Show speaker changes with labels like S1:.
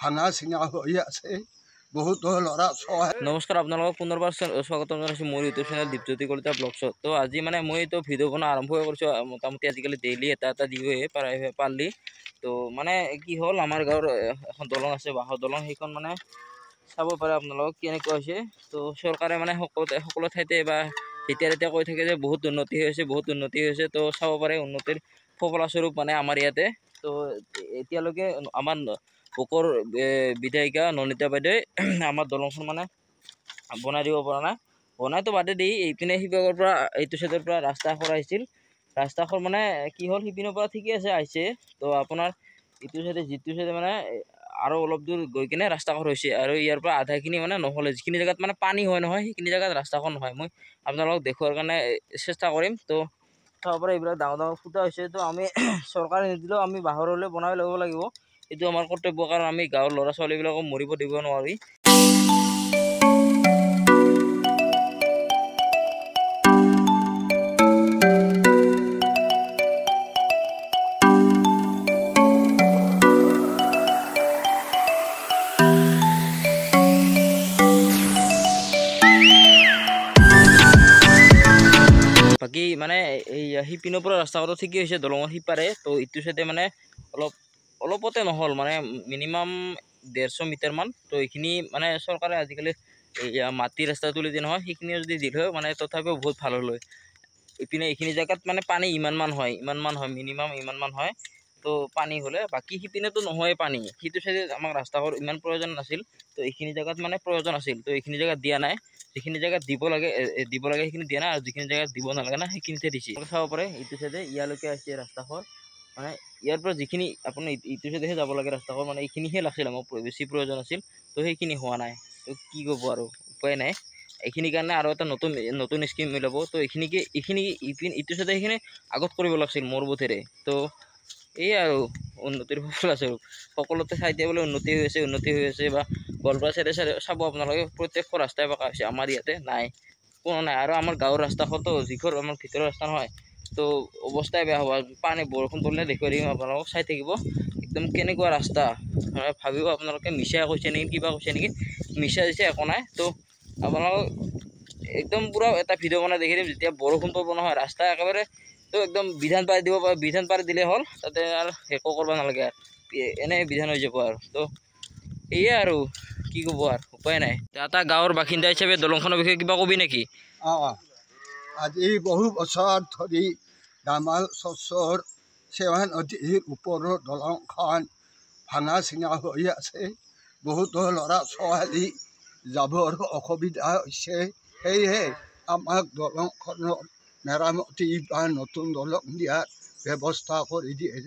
S1: ভাঙা চিঙা হৈ আছে বহুত ল'ৰা ছোৱালী।
S2: নমস্কাৰ, আপোনালোকক পুনৰবাৰ স্বাগতম জনাইছোঁ মোৰ ইউটিউব চেনেল দীপজ্যোতি কলিতা ব্লগছত। তো আজি মানে মই এইটো ভিডিঅ' বনোৱা আৰম্ভ কৰিছোঁ। মোটামুটি আজিকালি ডেইলি এটা দিয়ে পাৰলি। তো মানে কি হ'ল, আমাৰ গাঁৱৰ এখন দলং আছে, বাঁহৰ দলং। সেইখন মানে চাব পাৰে আপোনালোকক কেনেকুৱা হৈছে। তো চৰকাৰে মানে সকলো ঠাইতে বা এতিয়া কৈ থাকে যে বহুত উন্নতি হৈছে, বহুত উন্নতি হৈছে। তো চাব পাৰে উন্নতিৰ ফলাস্বৰূপ মানে আমাৰ ইয়াতে। তো এতিয়ালৈকে আমাৰ ভোকৰ বিধায়িকা নন্দিতা বাইদেৱে আমাৰ দলংখন মানে বনাই দিব পৰা নাই। বনাইতো বাদে দি এইপিনে শিৱসাগৰৰ পৰা এইটো চাইডৰ পৰা ৰাস্তা এখন আহিছিল। ৰাস্তাখন মানে কি হ'ল, সিপিনৰ পৰা ঠিকে আহিছে। তো আপোনাৰ ইটো চাইডে যিটো চাইডে মানে আৰু অলপ দূৰ গৈ কিনে ৰাস্তাখন হৈছে, আৰু ইয়াৰ পৰা আধাখিনি মানে নহ'লে। যিখিনি জেগাত মানে পানী হয় নহয়, সেইখিনি জেগাত ৰাস্তাখন নহয়। মই আপোনালোকক দেখুৱাৰ কাৰণে চেষ্টা কৰিম। তো চাব পাৰে এইবিলাক ডাঙৰ ডাঙৰ ফুটা হৈছে। তো আমি চৰকাৰে নিদিলেও আমি বাঁহৰ হ'লেও বনাই ল'ব লাগিব। এইটো আমাৰ কৰ্তব্য, কাৰণ আমি গাঁৱৰ ল'ৰা ছোৱালীবিলাকক মৰিব দিব নোৱাৰি। বাকী মানে এই সিপিনৰ পৰা ৰাস্তাটো ঠিকেই হৈছে দলঙৰ সিপাৰে। তো ইটো চাইডে মানে অলপতে নহ'ল, মানে মিনিমাম 150 মিটাৰমান। তো এইখিনি মানে চৰকাৰে আজিকালি মাটি ৰাস্তা তুলি দিয়ে নহয়, সেইখিনি যদি দিল হয় মানে তথাপিও বহুত ভাল হ'ল হয়। ইপিনে এইখিনি জেগাত মানে পানী ইমানমান হয়, মিনিমাম ইমানমান হয়। তো পানী হ'লে বাকী সিপিনেতো নহয়ে পানী। সিটো চাইডে আমাক ৰাস্তাঘৰ ইমান প্ৰয়োজন নাছিল। তো এইখিনি জেগাত মানে প্ৰয়োজন আছিল। তো এইখিনি জেগাত দিয়া নাই। যিখিনি জেগাত দিব লাগে সেইখিনি দিয়া নাই, আৰু যিখিনি জেগাত দিব নালাগে না সেইখিনিতে দিছে। চাব পাৰে ইটো চাইডে ইয়ালৈকে আছে ৰাস্তাখন। মানে ইয়াৰ পৰা যিখিনি আপুনি ইটো চাইডেহে যাব লাগে ৰাস্তাখন, মানে এইখিনিহে লাগিছিল আমাক, বেছি প্ৰয়োজন আছিল। তো সেইখিনি হোৱা নাই। তো কি ক'ব আৰু, উপায় নাই। এইখিনিৰ কাৰণে আৰু এটা নতুন স্কিম ওলাব। তো এইখিনি ইটো চাইডে সেইখিনি আগত কৰিব লাগিছিল মোৰ বোধেৰে। তো এই আৰু উন্নতিৰ ফলাস্বৰূপ সকলোতে ঠাইতে বোলে উন্নতি হৈ আছে। বা গোৱালপাৰা চাইডে চাব আপোনালোকে প্ৰত্যেকখন ৰাস্তাই পকা হৈছে, আমাৰ ইয়াতে নাই, কোনো নাই। আৰু আমাৰ গাঁৱৰ ৰাস্তাখনতো যিখন আমাৰ ভিতৰৰ ৰাস্তা নহয়, তো অৱস্থাই বেয়া হ'ব। পানী বৰষুণ পৰিলে দেখুৱাই দিম আপোনালোকক, চাই থাকিব একদম কেনেকুৱা ৰাস্তা। ভাবিব আপোনালোকে মিছা কৈছে নেকি, কিবা কৈছে নেকি। মিছা দিছে, একো নাই। তো আপোনালোকক একদম পূৰা এটা ভিডিঅ' বনাই দেখি দিম, যেতিয়া বৰষুণ পৰিব নহয় ৰাস্তা একেবাৰে। তো একদম বিধান পাৰি দিলে হ'ল, তাতে আৰু একো কৰিব নালাগে, আৰু এনেই বিধান হৈ যাব আৰু। তো এয়ে আৰু কি ক'ব, আৰু উপায় নাই। এটা গাঁৱৰ বাসিন্দা হিচাপে দলংখনৰ বিষয়ে কিবা কবি নেকি?
S1: আজি বহু বছৰ ধৰি দামাল চচৰ চেৱা নদীৰ ওপৰৰ দলংখন ভাঙা চিঙা হৈ আছে। বহুতো ল'ৰা ছোৱালী যাবৰ অসুবিধা হৈছে। সেয়েহে আমাক দলংখনৰ মেৰামতি বা নতুন দলং দিয়াৰ ব্যৱস্থা কৰি দিয়ে